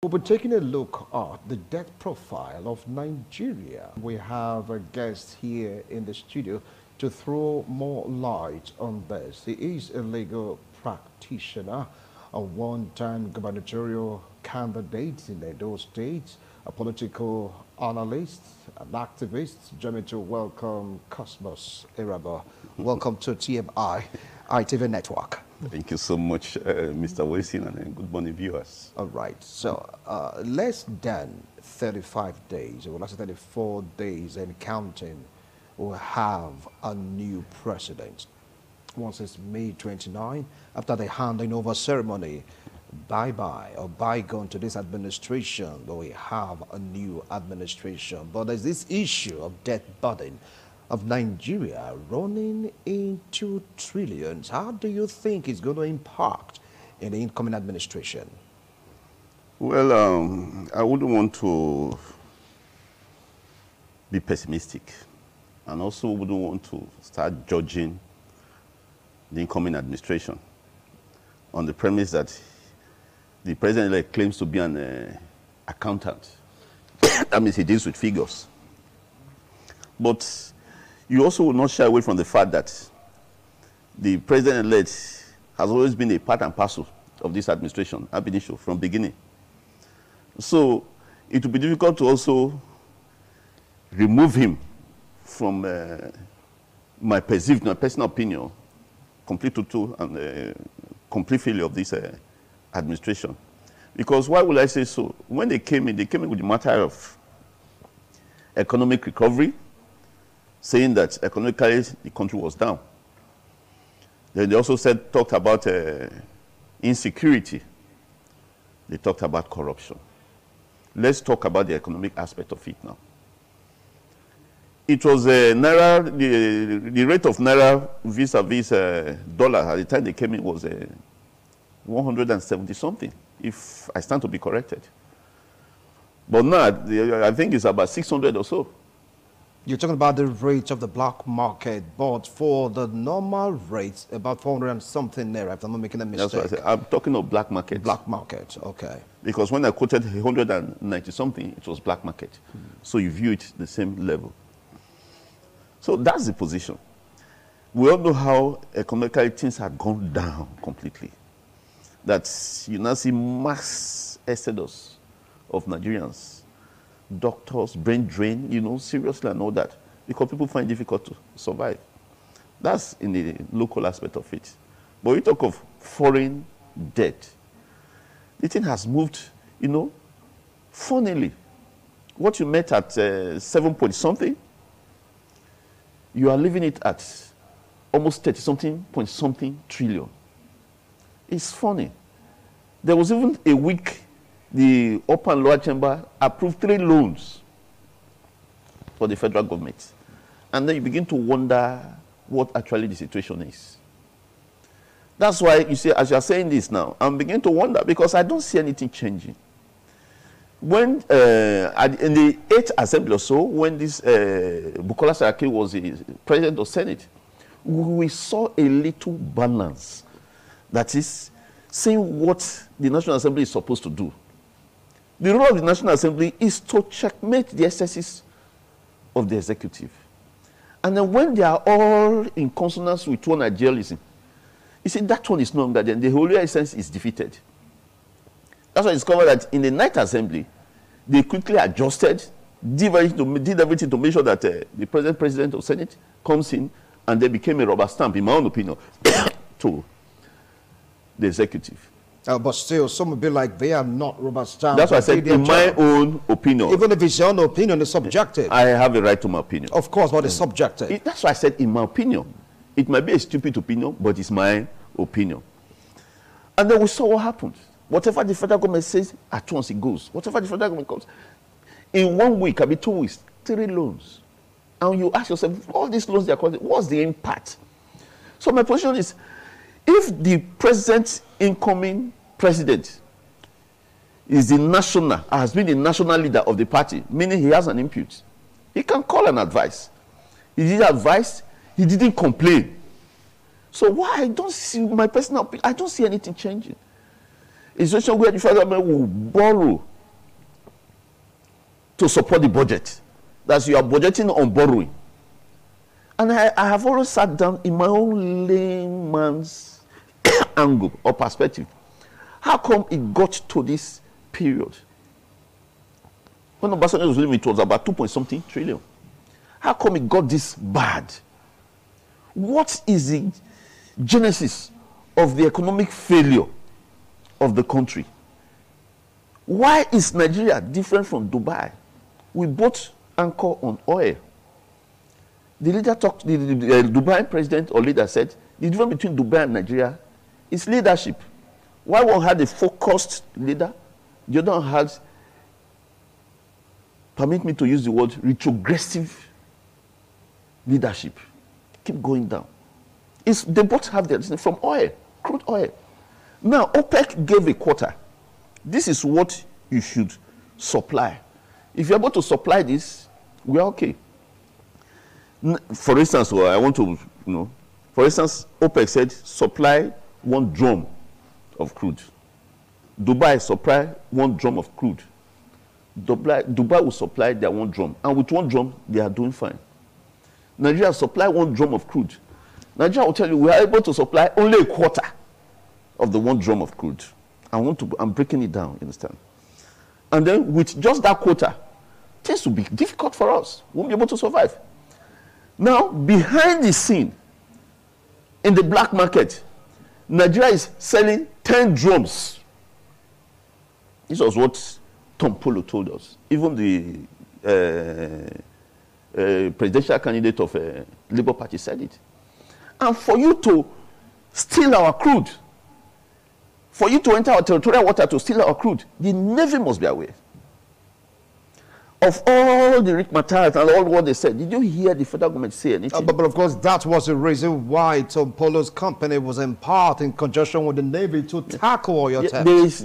We'll be taking a look at the debt profile of Nigeria. We have a guest here in the studio to throw more light on this. He is a legal practitioner, a one-time gubernatorial candidate in Edo State, a political analyst, an activist. Join me to welcome Cosmos Iraba. Welcome to TMI ITV Network. Thank you so much, Mr. Wilson, and good morning, viewers. All right. So, less than 35 days, or less than 34 days and counting, we'll have a new president. Once it's May 29, after the handing over ceremony, bye-bye or bygone to this administration, but we have a new administration. But there's this issue of debt burden of Nigeria running into trillions. How do you think it's going to impact in the incoming administration? Well, I wouldn't want to be pessimistic, and also wouldn't want to start judging the incoming administration on the premise that the president claims to be an accountant. That means he deals with figures. But you also will not shy away from the fact that the president-elect has always been a part and parcel of this administration, ab initio, from beginning. So it will be difficult to also remove him from my personal opinion, complete total and complete failure of this administration. Because why will I say so? When they came in with the matter of economic recovery, saying that economically the country was down. Then they also talked about insecurity. They talked about corruption. Let's talk about the economic aspect of it now. It was Naira, the rate of Naira vis-a-vis dollar at the time they came in was 170 something, if I stand to be corrected. But now, I think it's about 600 or so. You're talking about the rate of the black market, but for the normal rates, about 400 and something there, if I'm not making a mistake. That's what I said. I'm talking of black market. Black market, okay. Because when I quoted 190 something, it was black market. So you view it the same level. So that's the position. We all know how economically things have gone down completely. That you now see mass exodus of Nigerians. Doctors, brain drain, seriously and all that, because people find it difficult to survive. That's in the local aspect of it. But we talk of foreign debt. The thing has moved, funnily. What you met at 7 point something, you are leaving it at almost 30 something point something trillion. It's funny. There was even a week the upper and lower chamber approved 3 loans for the federal government. And then you begin to wonder what actually the situation is. That's why you see, as you are saying this now, I'm beginning to wonder because I don't see anything changing. When in the 8th assembly or so, when this Bukola Saraki was the president of Senate, we saw a little balance. That is, saying what the National Assembly is supposed to do. The role of the National Assembly is to checkmate the excesses of the executive. And then when they are all in consonance with one idealism, you see, that one is no longer then. The whole essence is defeated. That's why I discovered that in the 9th Assembly, they quickly adjusted, did everything to make sure that the president of Senate comes in, and they became a rubber stamp, in my own opinion, to the executive. But still, some will be like, they are not rubber stamps. That's what I said, in my own opinion. Even if it's your own opinion, it's subjective. I have a right to my opinion. Of course, but it's subjective. That's why I said, in my opinion. It might be a stupid opinion, but it's my opinion. And then we saw what happened. Whatever the federal government says, at once it goes. Whatever the federal government comes. In 1 week, maybe 2 weeks, 3 loans. And you ask yourself, all these loans they are calling, what's the impact? So my position is, if the present incoming president is the national, has been the national leader of the party, meaning he has an input, he can call an advice. He did advise, he didn't complain. So why I don't see my personal opinion, I don't see anything changing. A situation where the federal government will borrow to support the budget. That's, you are budgeting on borrowing. And I have always sat down in my own layman's angle or perspective. How come it got to this period? When Obasanjo was living, it was about 2-point-something trillion. How come it got this bad? What is the genesis of the economic failure of the country? Why is Nigeria different from Dubai? We both anchor on oil. The leader talked, the Dubai president or leader said, the difference between Dubai and Nigeria is leadership. Why one had a focused leader, the other one had, permit me to use the word, retrogressive leadership. Keep going down. They both have their destiny from oil, crude oil. Now, OPEC gave a quota. This is what you should supply. If you're able to supply this, we're okay. For instance, I want to, for instance, OPEC said supply 1 drum of crude. Dubai supply 1 drum of crude. Dubai will supply their 1 drum. And with 1 drum, they are doing fine. Nigeria supply 1 drum of crude. Nigeria will tell you we are able to supply only a quarter of the 1 drum of crude. I'm breaking it down, you understand? And then with just that quota, things will be difficult for us. We won't be able to survive. Now, behind the scene, in the black market, Nigeria is selling 10 drums. This was what Tom Polo told us. Even the presidential candidate of Labour Party said it. And for you to steal our crude, for you to enter our territorial water to steal our crude, the Navy must be aware. Of all the Rick Matthias and all what they said, did you hear the federal government say anything? But of course, that was the reason why Tom Polo's company was empowered in conjunction with the Navy to tackle all your attempts.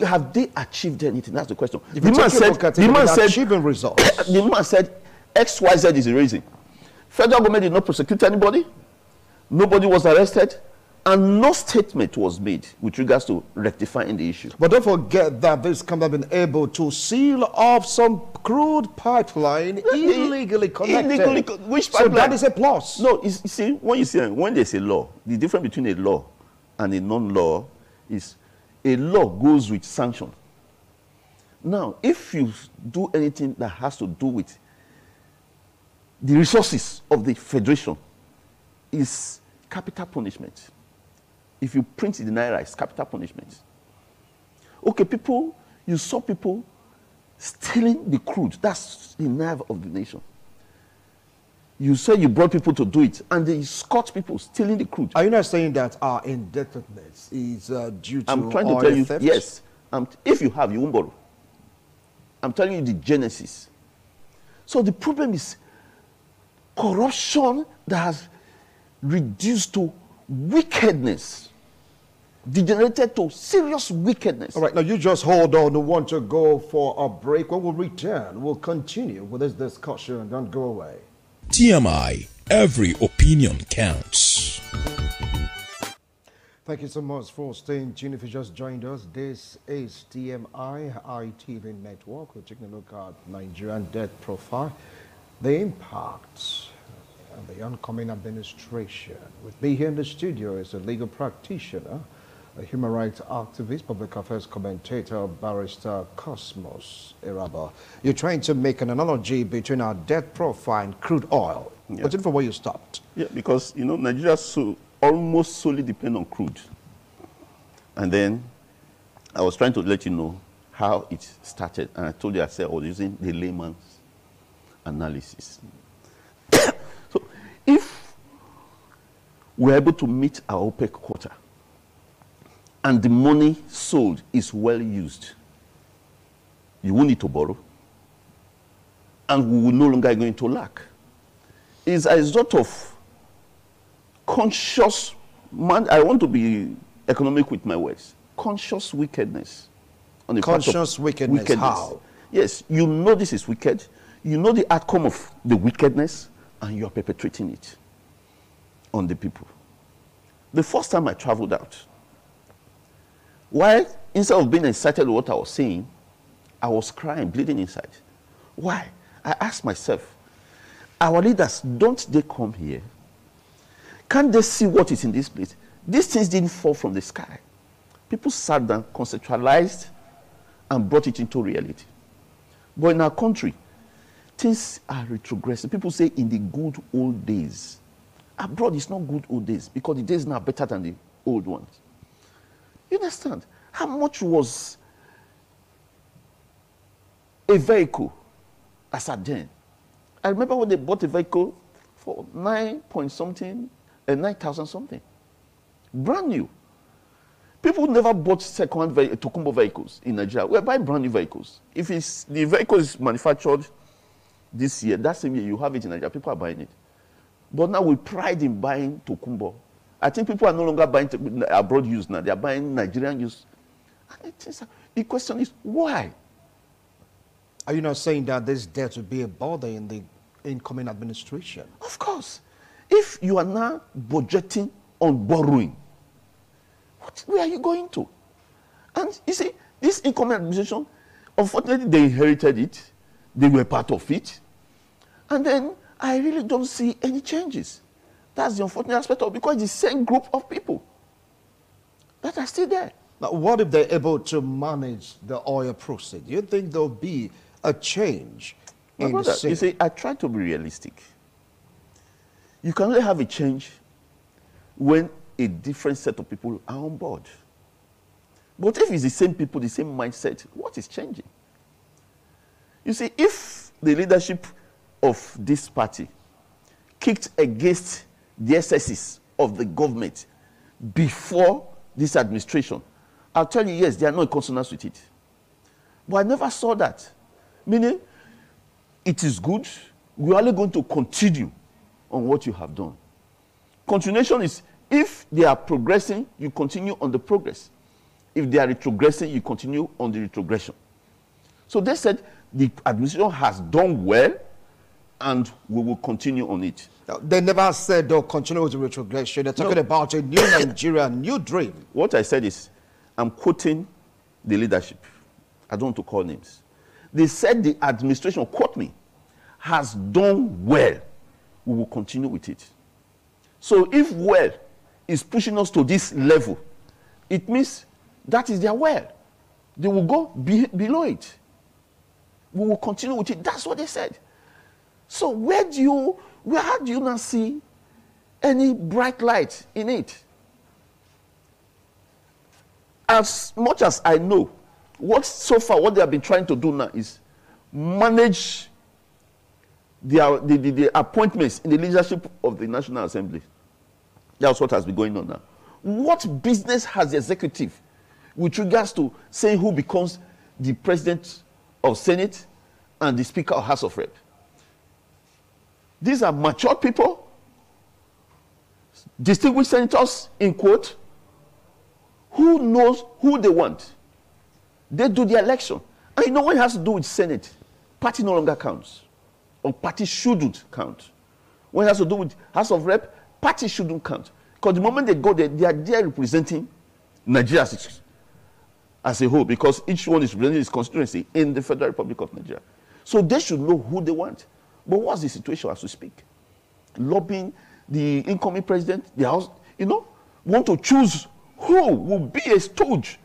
Have they achieved anything? That's the question. The man said, achieving results. The man said, XYZ is the reason. Federal government did not prosecute anybody. Nobody was arrested. And no statement was made with regards to rectifying the issue. But don't forget that this company have been able to seal off some crude pipeline illegally connected. Which pipeline? So that is a plus. No, you see, when there's a law, the difference between a law and a non-law is a law goes with sanction. Now, if you do anything that has to do with the resources of the federation, is capital punishment. If you print in the Naira, it's capital punishment. Okay, you saw people stealing the crude. That's the nerve of the nation. You said you brought people to do it, and they escort people stealing the crude. Are you not saying that our indebtedness is due to I'm trying to tell you, theft? yes. If you have, you won't borrow. I'm telling you the genesis. So the problem is corruption that has reduced to wickedness, degenerated to serious wickedness. All right, now you just hold on. We want to go for a break. When we return, we'll continue with this discussion. Don't go away. TMI, every opinion counts. Thank you so much for staying tuned. If you just joined us, this is TMI ITV Network. We're taking a look at Nigerian debt profile, the impacts, and the oncoming administration. With me here in the studio is a legal practitioner, a human rights activist, public affairs commentator, barrister Cosmos Iraba. You're trying to make an analogy between our debt profile and crude oil. Yeah. But for where you stopped. Yeah, because, Nigeria almost solely depend on crude. And then I was trying to let you know how it started. And I told you, I was using the layman's analysis. So if we're able to meet our OPEC quota and the money sold is well used, you won't need to borrow. And we will no longer go into lack. It's a result of conscious, I want to be economic with my words, conscious wickedness. On the conscious wickedness, how? Yes, you know this is wicked. You know the outcome of the wickedness, and you are perpetrating it on the people. The first time I traveled out, while instead of being excited with what I was saying, I was crying, bleeding inside. Why? I asked myself, our leaders, don't they come here? Can't they see what is in this place? These things didn't fall from the sky. People sat down, conceptualized, and brought it into reality. But in our country, things are retrogressing. People say in the good old days. Abroad, it's not good old days because the days now are better than the old ones. You understand? How much was a vehicle as at then? I remember when they bought a vehicle for 9,000 something. Brand new. People never bought second-hand Tokumbo vehicles in Nigeria. We're buying brand new vehicles. If the vehicle is manufactured this year, that same year, you have it in Nigeria. People are buying it. But now we pride in buying Tokumbo. I think people are no longer buying abroad use now. They are buying Nigerian use. And the question is, why? Are you not saying that there's there to be a bother in the incoming administration? Of course. If you are now budgeting on borrowing, where are you going to? And you see, this incoming administration, unfortunately, they inherited it. They were part of it. And then I really don't see any changes. That's the unfortunate aspect of it, because it's the same group of people that are still there. Now, what if they're able to manage the oil process? Do you think there'll be a change in the scene? You see, I try to be realistic. You can only have a change when a different set of people are on board. But if it's the same people, the same mindset, what is changing? You see, if the leadership of this party kicked against the excesses of the government before this administration, I'll tell you, yes, they are not in consonance with it. But I never saw that. Meaning, it is good. We are only going to continue on what you have done. Continuation is, if they are progressing, you continue on the progress. If they are retrogressing, you continue on the retrogression. So they said the administration has done well, and we will continue on it. They never said they'll continue with the retrogression. They're talking about a new Nigeria, a new dream. What I said is, I'm quoting the leadership. I don't want to call names. They said the administration, quote me, has done well. We will continue with it. So if well is pushing us to this level, it means that is their well. They will go below it. We will continue with it. That's what they said. So how do you not see any bright light in it? As much as I know, so far what they have been trying to do now is manage the appointments in the leadership of the National Assembly. That's what has been going on now. What business has the executive with regards to saying who becomes the president of Senate and the Speaker of House of Rep? These are mature people, distinguished senators, in quote, who knows who they want. They do the election. And you know what it has to do with Senate? Party no longer counts. Or party shouldn't count. When it has to do with House of Rep, party shouldn't count. Because the moment they go there, they are there representing Nigeria as a whole, because each one is representing his constituency in the Federal Republic of Nigeria. So they should know who they want. But what's the situation as we speak? Lobbying the incoming president, the House, want to choose who will be a stooge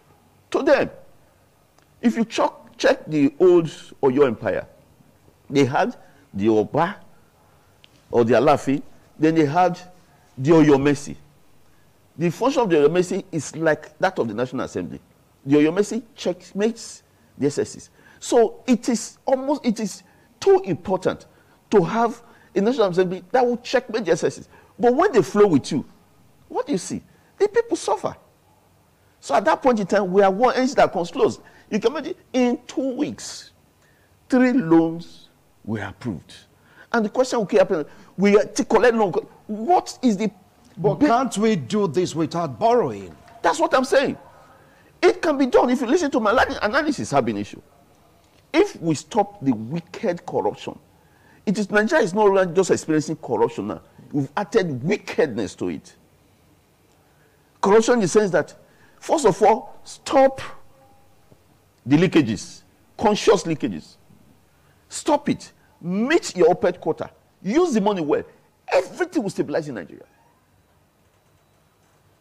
to them. If you check the old Oyo Empire, they had the Oba or the Alafi, then they had the Oyomesi. The function of the Oyomesi is like that of the National Assembly. The Oyomesi checkmates the SSs. So it is too important to have a National Assembly that will checkmate the SSs. But when they flow with you, what do you see? The people suffer. So at that point in time, we are one entity that comes close. You can imagine, in 2 weeks, 3 loans were approved. And the question will keep happening, we are to collect loan. What is the... But can't we do this without borrowing? That's what I'm saying. It can be done if you listen to my analysis, have been issue. If we stop the wicked corruption, Nigeria is no longer just experiencing corruption now. We've added wickedness to it. Corruption in the sense that, first of all, stop the leakages, conscious leakages. Stop it. Meet your OPEC quota. Use the money well. Everything will stabilize in Nigeria.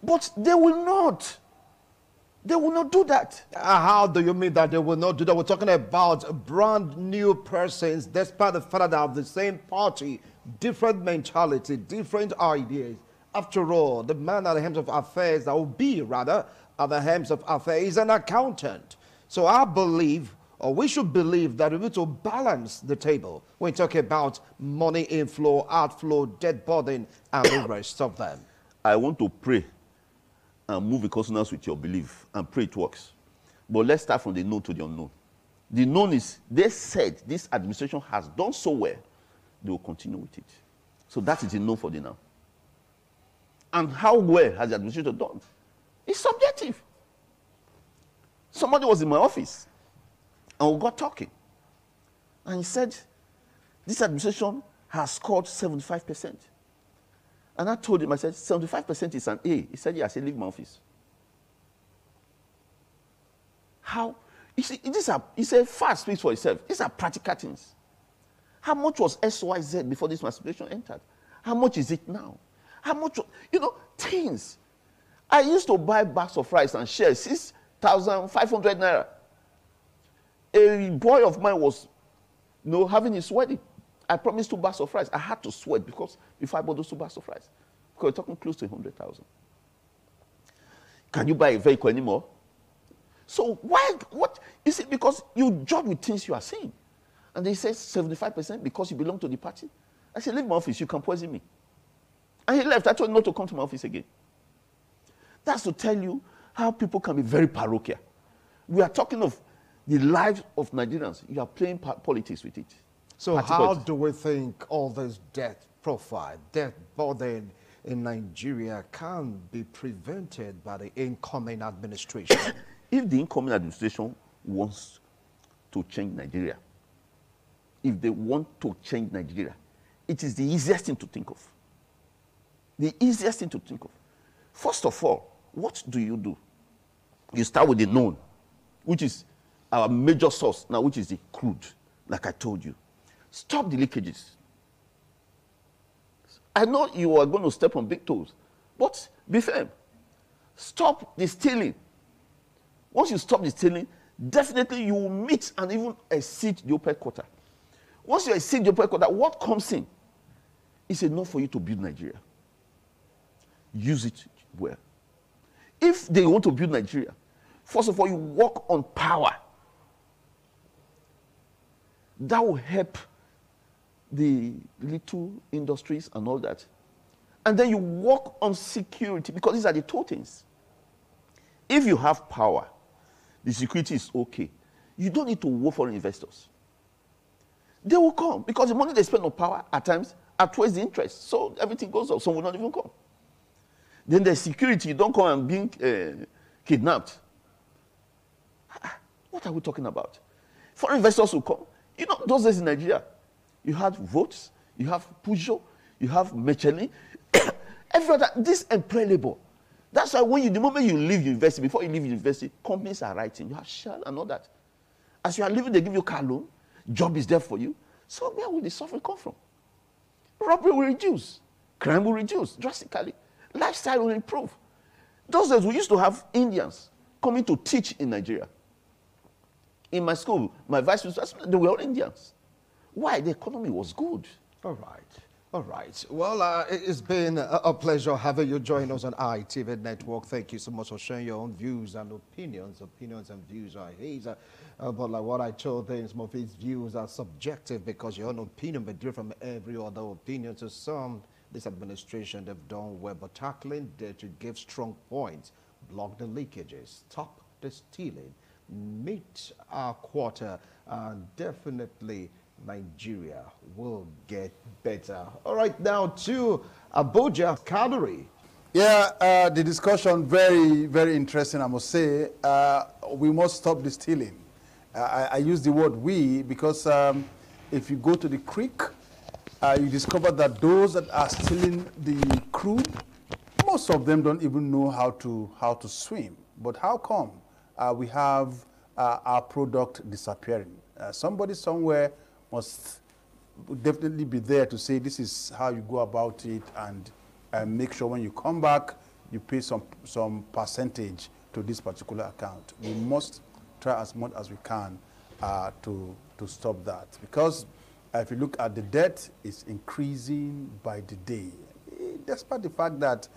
But they will not. They will not do that. How do you mean that they will not do that? We're talking about brand new persons, despite the fact that they have the same party, different mentality, different ideas. After all, the man at the helm of affairs, that will be rather, at the helm of affairs, is an accountant. So I believe, or we should believe, that we need to balance the table when we talk about money inflow, outflow, debt burden, and the rest of them. I want to pray and move in consonance with your belief and pray it works. But let's start from the known to the unknown. The known is, they said this administration has done so well, they will continue with it. So that is the known for the now. And how well has the administration done? It's subjective. Somebody was in my office and we got talking. And he said, this administration has scored 75%. And I told him, I said, 75% is an A. He said, yeah. I said, leave my office. How? You see, it's a fast speaks for itself. These are practical things. How much was SYZ before this administration entered? How much is it now? How much, things. I used to buy bags of rice and shares, 6,500 naira. A boy of mine was, having his wedding. I promised 2 bags of rice. I had to sweat because before I bought those 2 bags of rice, because we're talking close to 100,000. Can you buy a vehicle anymore? So why? What? You see, because you judge with things you are seeing, and they say 75% because you belong to the party. I said, leave my office. You can poison me. And he left. I told him not to come to my office again. That's to tell you how people can be very parochial. We are talking of the lives of Nigerians. You are playing politics with it. So how do we think all this debt profile, debt burden in Nigeria can be prevented by the incoming administration? If the incoming administration wants to change Nigeria, if they want to change Nigeria, it is the easiest thing to think of. The easiest thing to think of. First of all, what do? You start with the known, which is our major source now, which is the crude, like I told you. Stop the leakages. I know you are going to step on big toes, but be firm. Stop the stealing. Once you stop the stealing, definitely you will meet and even exceed the OPEC quota. Once you exceed the OPEC quota, what comes in is enough for you to build Nigeria. Use it well. If they want to build Nigeria, first of all, you work on power. That will help the little industries and all that. And then you work on security, because these are the 2 things. If you have power, the security is okay. You don't need to work for investors. They will come, because the money they spend on power at times outweighs the interest. So everything goes up. Some will not even come. Then the security, you don't come and being kidnapped. What are we talking about? Foreign investors will come. Those days in Nigeria, you had votes, you have Peugeot, you have Michelin, every other, this employ labor. That's why the moment you leave university, before you leave university, companies are writing. You have Shell and all that. As you are leaving, they give you car loan. Job is there for you. So where will the suffering come from? Robbery will reduce. Crime will reduce drastically. Lifestyle will improve. Those days, we used to have Indians coming to teach in Nigeria. In my school, my vice principal, they were all Indians. Why? The economy was good. All right. All right. Well, it's been a pleasure having you join us on ITV Network. Thank you so much for sharing your own views and opinions. Opinions and views are his. But like what I told them, some of his views are subjective because your own opinion may differ from every other opinion. To some, this administration, they've done well, but tackling that to give strong points, block the leakages, stop the stealing, meet our quota, and definitely Nigeria will get better. All right, now to Abuja, Kadri. Yeah, the discussion very, very interesting, I must say. We must stop the stealing. I use the word we because if you go to the creek, you discover that those that are stealing the crude, most of them don't even know how to swim. But how come we have our product disappearing. Somebody somewhere must definitely be there to say this is how you go about it, and make sure when you come back, you pay some percentage to this particular account. We must try as much as we can to stop that, because if you look at the debt, it's increasing by the day, despite the fact that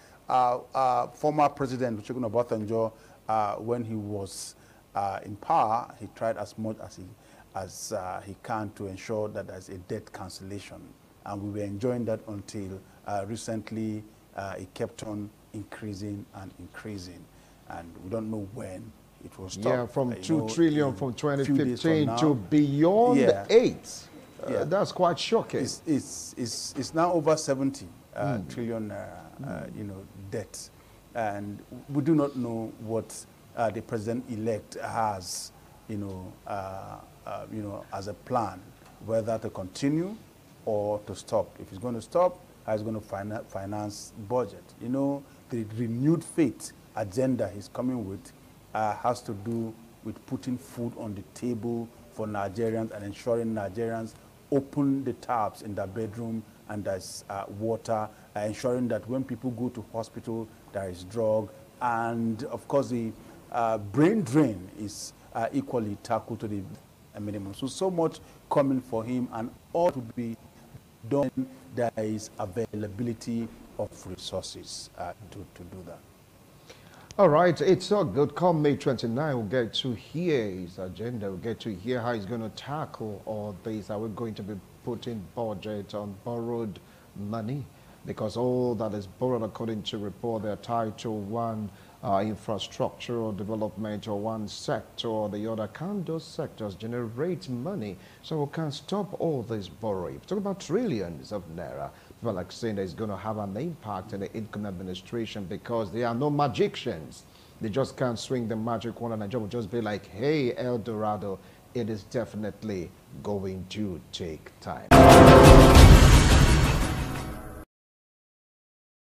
former President Olusegun Obasanjo, when he was in power, he tried as much as he can to ensure that there's a debt cancellation, and we were enjoying that until recently. It kept on increasing and increasing, and we don't know when it will stop. Yeah, from 2 trillion from 2015 to beyond 8. That's quite shocking. It's now over 70 trillion debt, and we do not know what the president-elect has, as a plan, whether to continue or to stop. If he's going to stop, how he's going to finance budget. The renewed faith agenda he's coming with has to do with putting food on the table for Nigerians and ensuring Nigerians open the taps in their bedroom and there's water, ensuring that when people go to hospital, there is drug, and of course the brain drain is equally tackled to the minimum. So much coming for him, and all to be done. There is availability of resources to do that. All right, it's so good. Come May 29, we'll get to hear his agenda. We'll get to hear how he's going to tackle all this. Are we going to be putting budget on borrowed money? Because all that is borrowed, according to report, they're tied to one infrastructural development or one sector or the other. Can those sectors generate money so we can stop all this borrowing? Talk about trillions of naira. People like saying that it's going to have an impact in the income administration because there are no magicians. They just can't swing the magic wand, and the job will just be like, hey, El Dorado, it is definitely going to take time.